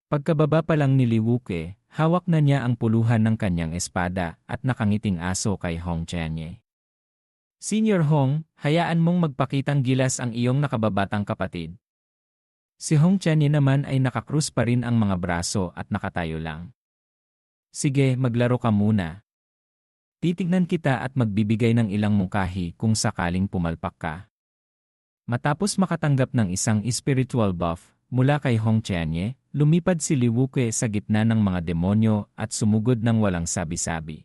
Pagkababa pa lang ni Liwuke, hawak na niya ang puluhan ng kanyang espada at nakangiting aso kay Hong Jianye. Senior Hong, hayaan mong magpakitang gilas ang iyong nakababatang kapatid. Si Hong Jianye naman ay nakakrus pa rin ang mga braso at nakatayo lang. Sige, maglaro ka muna. Titignan kita at magbibigay ng ilang mungkahi kung sakaling pumalpak ka. Matapos makatanggap ng isang spiritual buff mula kay Hong Jianye, lumipad si Liwuke sa gitna ng mga demonyo at sumugod ng walang sabi-sabi.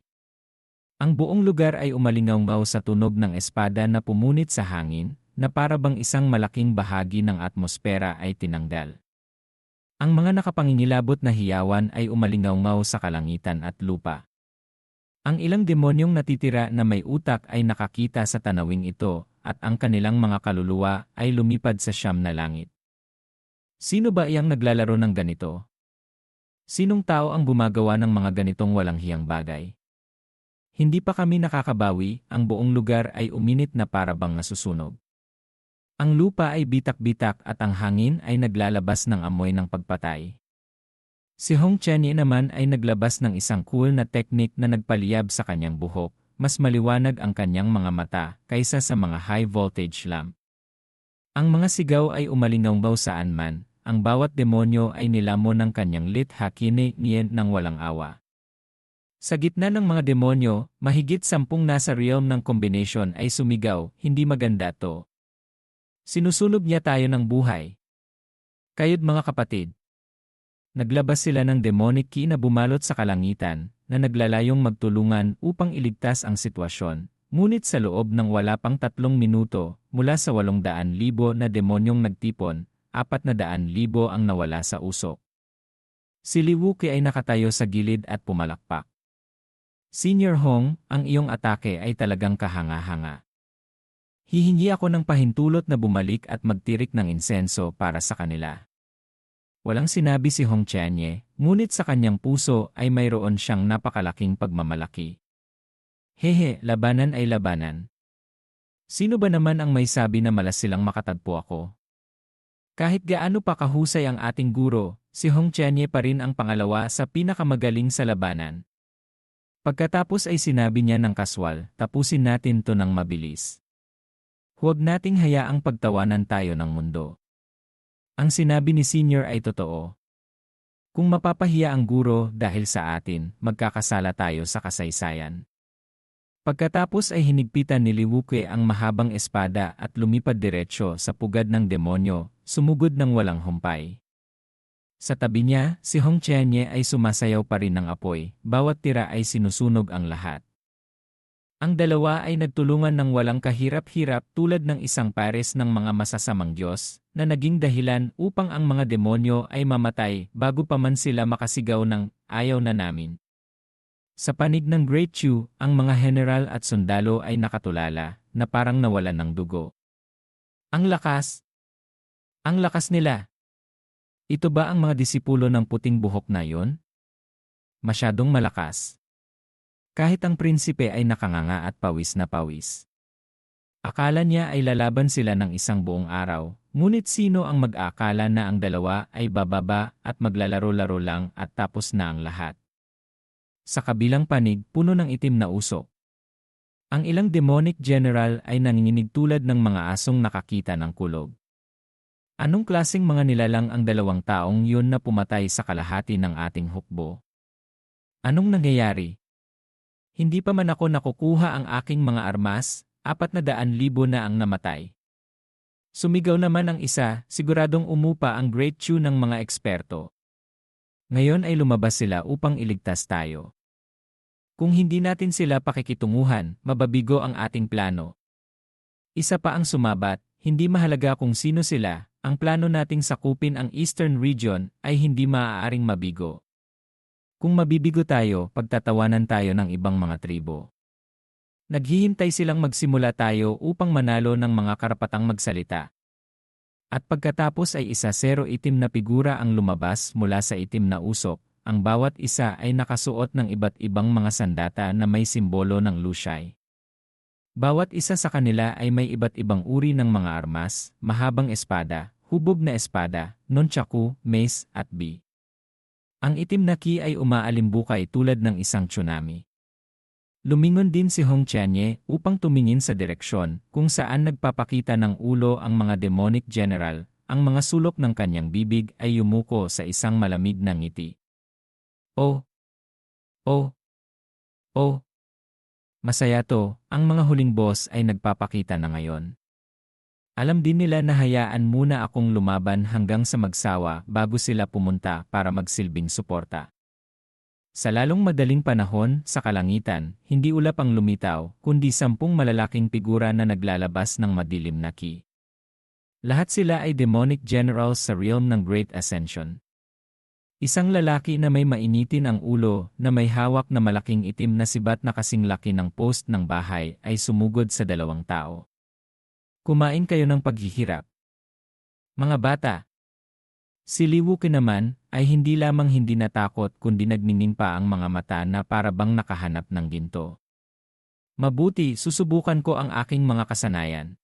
Ang buong lugar ay umalingaw sa tunog ng espada na pumunit sa hangin, na para bang isang malaking bahagi ng atmosfera ay tinanggal. Ang mga nakapangingilabot na hiyawan ay umalingaw sa kalangitan at lupa. Ang ilang demonyong natitira na may utak ay nakakita sa tanawing ito, at ang kanilang mga kaluluwa ay lumipad sa siyam na langit. Sino ba iyang naglalaro ng ganito? Sinong tao ang gumagawa ng mga ganitong walang hiyang bagay? Hindi pa kami nakakabawi, ang buong lugar ay uminit na para bang nasusunog. Ang lupa ay bitak-bitak at ang hangin ay naglalabas ng amoy ng pagpatay. Si Hong Jianye naman ay naglabas ng isang cool na teknik na nagpaliyab sa kanyang buhok, mas maliwanag ang kanyang mga mata kaysa sa mga high-voltage lamp. Ang mga sigaw ay umalingaw saan man, ang bawat demonyo ay nilamon ng kanyang likhakine niyen ng walang awa. Sa gitna ng mga demonyo, mahigit 10 nasa realm ng combination ay sumigaw, hindi maganda to. Sinusunog niya tayo ng buhay. Kayo't mga kapatid. Naglabas sila ng demonic key na bumalot sa kalangitan, na naglalayong magtulungan upang iligtas ang sitwasyon. Ngunit sa loob ng wala pang 3 minuto, mula sa 800,000 na demonyong nagtipon, 400,000 ang nawala sa usok. Si Liwuke ay nakatayo sa gilid at pumalakpak. Senior Hong, ang iyong atake ay talagang kahanga-hanga. Hihingi ako ng pahintulot na bumalik at magtirik ng insenso para sa kanila. Walang sinabi si Hong Jianye, ngunit sa kanyang puso ay mayroon siyang napakalaking pagmamalaki. Hehe, labanan ay labanan. Sino ba naman ang may sabi na malas silang makatagpo ako? Kahit gaano pa kahusay ang ating guro, si Hong Jianye pa rin ang pangalawa sa pinakamagaling sa labanan. Pagkatapos ay sinabi niya ng kaswal, tapusin natin to ng mabilis. Huwag nating hayaang pagtawanan tayo ng mundo. Ang sinabi ni Senior ay totoo. Kung mapapahiya ang guro dahil sa atin, magkakasala tayo sa kasaysayan. Pagkatapos ay hinigpitan ni Liwuke ang mahabang espada at lumipad diretsyo sa pugad ng demonyo, sumugod ng walang humpay. Sa tabi niya, si Hong Jianye ay sumasayaw pa rin ng apoy, bawat tira ay sinusunog ang lahat. Ang dalawa ay nagtulungan ng walang kahirap-hirap tulad ng isang pares ng mga masasamang Diyos, na naging dahilan upang ang mga demonyo ay mamatay bago pa man sila makasigaw ng ayaw na namin. Sa panig ng Great Chu, ang mga general at sundalo ay nakatulala, na parang nawalan ng dugo. Ang lakas! Ang lakas nila! Ito ba ang mga disipulo ng puting buhok na yon? Masyadong malakas. Kahit ang prinsipe ay nakanganga at pawis na pawis. Akala niya ay lalaban sila ng isang buong araw, ngunit sino ang mag-aakala na ang dalawa ay bababa at maglalaro-laro lang at tapos na ang lahat. Sa kabilang panig, puno ng itim na usok. Ang ilang demonic general ay nanginginig tulad ng mga asong nakakita ng kulog. Anong klaseng mga nilalang ang dalawang taong yun na pumatay sa kalahati ng ating hukbo? Anong nangyayari? Hindi pa man ako nakukuha ang aking mga armas, 400,000 na ang namatay. Sumigaw naman ang isa, siguradong umupa ang Great Chu ng mga eksperto. Ngayon ay lumabas sila upang iligtas tayo. Kung hindi natin sila pakikitunguhan, mababigo ang ating plano. Isa pa ang sumabat, hindi mahalaga kung sino sila, ang plano nating sakupin ang Eastern Region ay hindi maaaring mabigo. Kung mabibigo tayo, pagtatawanan tayo ng ibang mga tribo. Naghihintay silang magsimula tayo upang manalo ng mga karapatang magsalita. At pagkatapos ay 1-0 itim na figura ang lumabas mula sa itim na usok, ang bawat isa ay nakasuot ng iba't ibang mga sandata na may simbolo ng Lushai. Bawat isa sa kanila ay may iba't ibang uri ng mga armas, mahabang espada, hubog na espada, nunchaku, mace, at bi. Ang itim na ki ay umaalimbukay tulad ng isang tsunami. Lumingon din si Hong Qianye upang tumingin sa direksyon kung saan nagpapakita ng ulo ang mga demonic general. Ang mga sulok ng kanyang bibig ay yumuko sa isang malamig na ngiti. Oh! Oh! Oh! Masaya to, ang mga huling boss ay nagpapakita na ngayon. Alam din nila na hayaan muna akong lumaban hanggang sa magsawa bago sila pumunta para magsilbing suporta. Sa lalong madaling panahon, sa kalangitan, hindi ulap ang lumitaw, kundi 10 malalaking figura na naglalabas ng madilim na ki. Lahat sila ay demonic generals sa realm ng Great Ascension. Isang lalaki na may mainitin ang ulo, na may hawak na malaking itim na sibat na kasing laki ng post ng bahay ay sumugod sa 2 tao. Kumain kayo ng paghihirap. Mga bata. Si Li Wuke naman ay hindi lamang hindi natakot kundi nagniningning pa ang mga mata na para bang nakahanap ng ginto. Mabuti, susubukan ko ang aking mga kasanayan.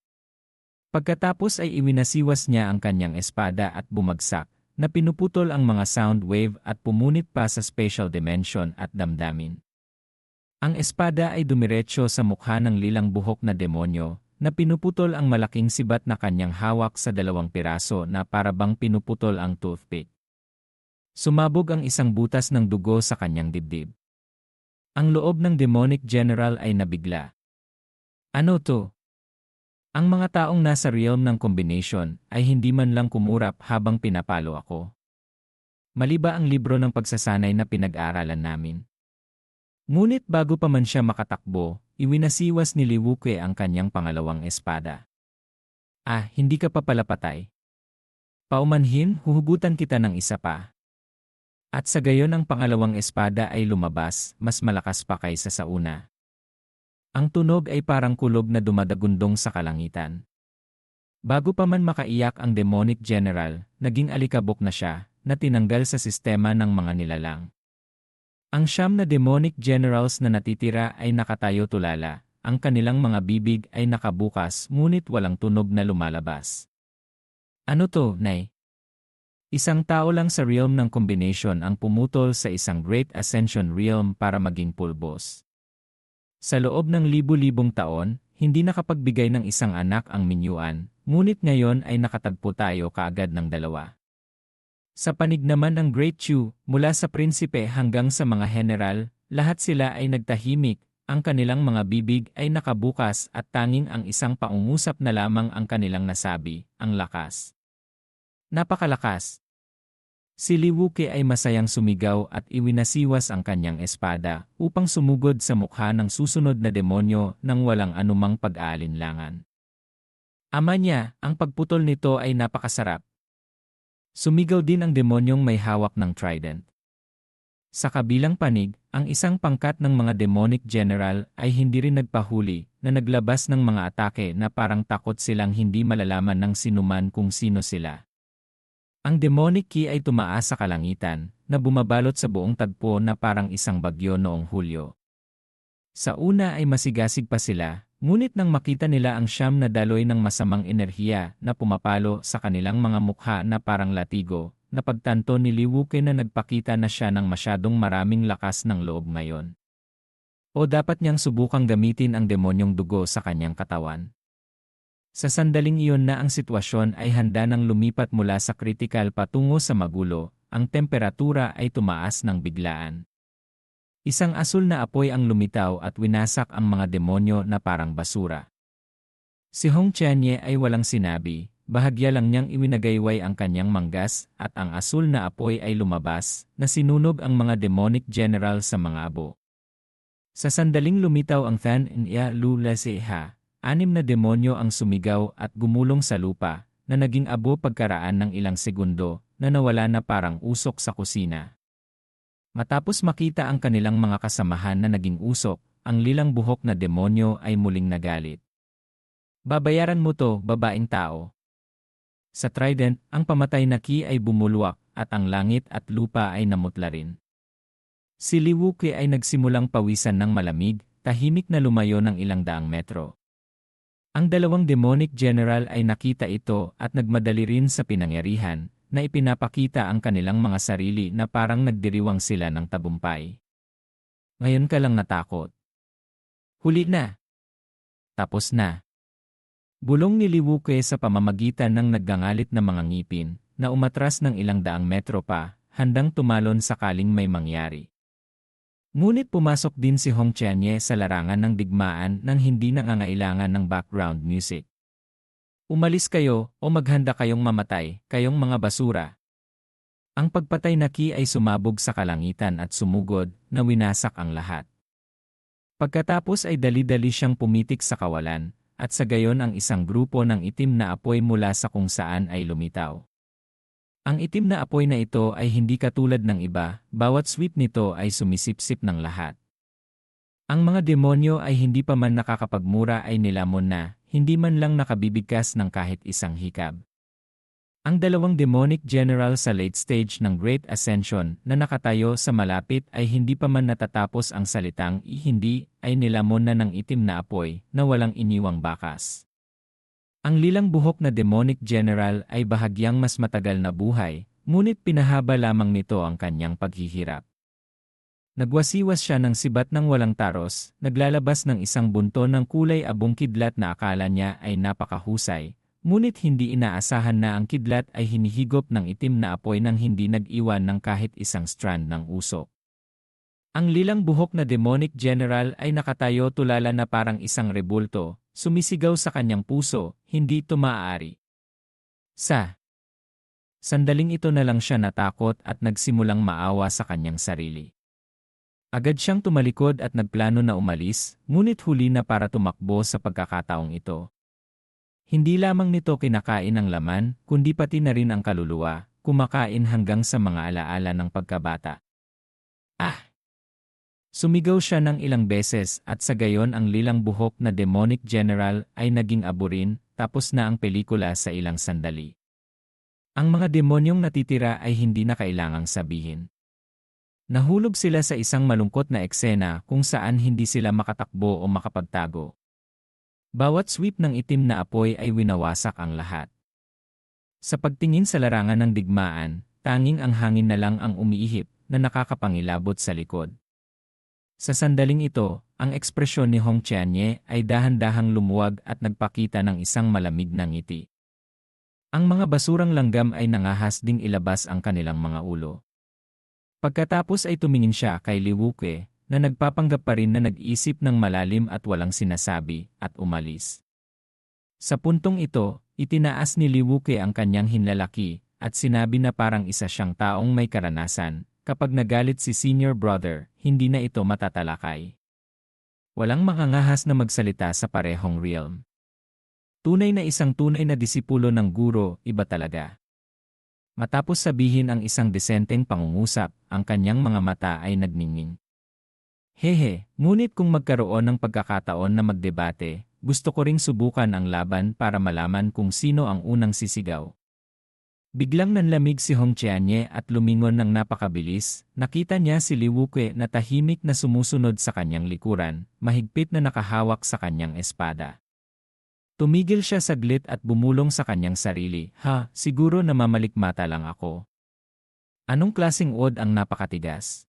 Pagkatapos ay iwinasiwas niya ang kanyang espada at bumagsak, na pinuputol ang mga sound wave at pumunit pa sa spatial dimension at damdamin. Ang espada ay dumiretso sa mukha ng lilang buhok na demonyo, na pinuputol ang malaking sibat na kanyang hawak sa 2 piraso na para bang pinuputol ang toothpick. Sumabog ang isang butas ng dugo sa kanyang dibdib. Ang loob ng demonic general ay nabigla. Ano to? Ang mga taong nasa realm ng combination ay hindi man lang kumurap habang pinapalo ako. Mali ba ang libro ng pagsasanay na pinag-aaralan namin? Ngunit bago pa man siya makatakbo, iwinasiwas ni Li Wuke ang kanyang pangalawang espada. Ah, hindi ka pa pala patay. Paumanhin, huhugutan kita ng isa pa. At sa gayon ang pangalawang espada ay lumabas, mas malakas pa kaysa sa una. Ang tunog ay parang kulob na dumadagundong sa kalangitan. Bago pa man makaiyak ang demonic general, naging alikabok na siya, na tinanggal sa sistema ng mga nilalang. Ang 9 na demonic generals na natitira ay nakatayo tulala, ang kanilang mga bibig ay nakabukas ngunit walang tunog na lumalabas. Ano to, Nay? Isang tao lang sa realm ng combination ang pumutol sa isang Great Ascension realm para maging pulbos. Sa loob ng libu-libong taon, hindi nakapagbigay ng isang anak ang Minyuan, ngunit ngayon ay nakatagpo tayo kaagad ng 2. Sa panig naman ng Great Chu, mula sa prinsipe hanggang sa mga general, lahat sila ay nagtahimik, ang kanilang mga bibig ay nakabukas at tanging ang isang paungusap na lamang ang kanilang nasabi, ang lakas. Napakalakas! Si Li Wuke ay masayang sumigaw at iwinasiwas ang kanyang espada upang sumugod sa mukha ng susunod na demonyo nang walang anumang pag-aalinlangan. Ama niya, ang pagputol nito ay napakasarap. Sumigaw din ang demonyong may hawak ng trident. Sa kabilang panig, ang isang pangkat ng mga demonic general ay hindi rin nagpahuli na naglabas ng mga atake na parang takot silang hindi malalaman ng sinuman kung sino sila. Ang demonic ki ay tumaas sa kalangitan na bumabalot sa buong tagpo na parang isang bagyo noong Hulyo. Sa una ay masigasig pa sila, ngunit nang makita nila ang 9 na daloy ng masamang enerhiya na pumapalo sa kanilang mga mukha na parang latigo, napagtanto ni Li Wuke na nagpakita na siya ng masyadong maraming lakas ng loob ngayon. O dapat niyang subukang gamitin ang demonyong dugo sa kanyang katawan. Sa sandaling iyon na ang sitwasyon ay handa nang lumipat mula sa kritikal patungo sa magulo, ang temperatura ay tumaas ng biglaan. Isang asul na apoy ang lumitaw at winasak ang mga demonyo na parang basura. Si Hong Qianye ay walang sinabi, bahagya lang niyang iwinagayway ang kanyang manggas at ang asul na apoy ay lumabas na sinunog ang mga demonic general sa mga abo. Sa sandaling lumitaw ang Than Nya Lu Laseha, 6 na demonyo ang sumigaw at gumulong sa lupa na naging abo pagkaraan ng ilang segundo na nawala na parang usok sa kusina. Matapos makita ang kanilang mga kasamahan na naging usok, ang lilang buhok na demonyo ay muling nagalit. Babayaran mo to, babaeng tao. Sa trident, ang pamatay na ki ay bumulwak at ang langit at lupa ay namutla rin. Si Li Wuke ay nagsimulang pawisan ng malamig, tahimik na lumayo ng ilang daang metro. Ang 2 demonic general ay nakita ito at nagmadali rin sa pinangyarihan, na ipinapakita ang kanilang mga sarili na parang nagdiriwang sila ng tabumpay. Ngayon ka lang natakot. Huli na. Tapos na. Bulong ni Liwuke sa pamamagitan ng naggangalit na mga ngipin, na umatras ng ilang daang metro pa, handang tumalon sakaling may mangyari. Ngunit pumasok din si Hong Qianye sa larangan ng digmaan nang hindi nangangailangan ng background music. Umalis kayo o maghanda kayong mamatay, kayong mga basura. Ang pagpatay na ki ay sumabog sa kalangitan at sumugod, na winasak ang lahat. Pagkatapos ay dali-dali siyang pumitik sa kawalan, at sa gayon ang isang grupo ng itim na apoy mula sa kung saan ay lumitaw. Ang itim na apoy na ito ay hindi katulad ng iba, bawat sweep nito ay sumisipsip ng lahat. Ang mga demonyo ay hindi pa man nakakapagmura ay nilamon na, hindi man lang nakabibigkas ng kahit isang hikab. Ang dalawang demonic general sa late stage ng Great Ascension na nakatayo sa malapit ay hindi pa man natatapos ang salitang hindi ay nilamon na ng itim na apoy na walang iniwang bakas. Ang lilang buhok na demonic general ay bahagyang mas matagal na buhay, ngunit pinahaba lamang nito ang kanyang paghihirap. Nagwasiwas siya ng sibat ng walang taros, naglalabas ng isang bunto ng kulay abong kidlat na akala niya ay napakahusay. Ngunit hindi inaasahan na ang kidlat ay hinihigop ng itim na apoy nang hindi nag-iwan ng kahit isang strand ng usok. Ang lilang buhok na demonic general ay nakatayo tulala na parang isang rebulto, sumisigaw sa kanyang puso, hindi ito maaari. Sa sandaling ito na lang siya natakot at nagsimulang maawa sa kanyang sarili. Agad siyang tumalikod at nagplano na umalis, ngunit huli na para tumakbo sa pagkakataong ito. Hindi lamang nito kinakain ang laman, kundi pati na rin ang kaluluwa, kumakain hanggang sa mga alaala ng pagkabata. Ah! Sumigaw siya ng ilang beses at sa gayon ang lilang buhok na demonic general ay naging aburin, tapos na ang pelikula sa ilang sandali. Ang mga demonyong natitira ay hindi na kailangang sabihin. Nahulog sila sa isang malungkot na eksena kung saan hindi sila makatakbo o makapagtago. Bawat sweep ng itim na apoy ay winawasak ang lahat. Sa pagtingin sa larangan ng digmaan, tanging ang hangin na lang ang umiihip na nakakapangilabot sa likod. Sa sandaling ito, ang ekspresyon ni Hong Qianye ay dahan-dahang lumuwag at nagpakita ng isang malamig na ngiti. Ang mga basurang langgam ay nangahas ding ilabas ang kanilang mga ulo. Pagkatapos ay tumingin siya kay Liwuke, na nagpapanggap pa rin na nag-isip ng malalim at walang sinasabi, at umalis. Sa puntong ito, itinaas ni Liwuke ang kanyang hinlalaki, at sinabi na parang isa siyang taong may karanasan, kapag nagalit si senior brother, hindi na ito matatalakay. Walang makangahas na magsalita sa parehong realm. Tunay na isang tunay na disipulo ng guro, iba talaga. Matapos sabihin ang isang desenteng pangungusap, ang kanyang mga mata ay nagningning. Hehe, ngunit kung magkaroon ng pagkakataon na magdebate, gusto ko ring subukan ang laban para malaman kung sino ang unang sisigaw. Biglang nanlamig si Hong Qianye at lumingon ng napakabilis, nakita niya si Liwuke na tahimik na sumusunod sa kanyang likuran, mahigpit na nakahawak sa kanyang espada. Tumigil siya saglit at bumulong sa kanyang sarili, siguro namamalikmata lang ako. Anong klaseng od ang napakatigas?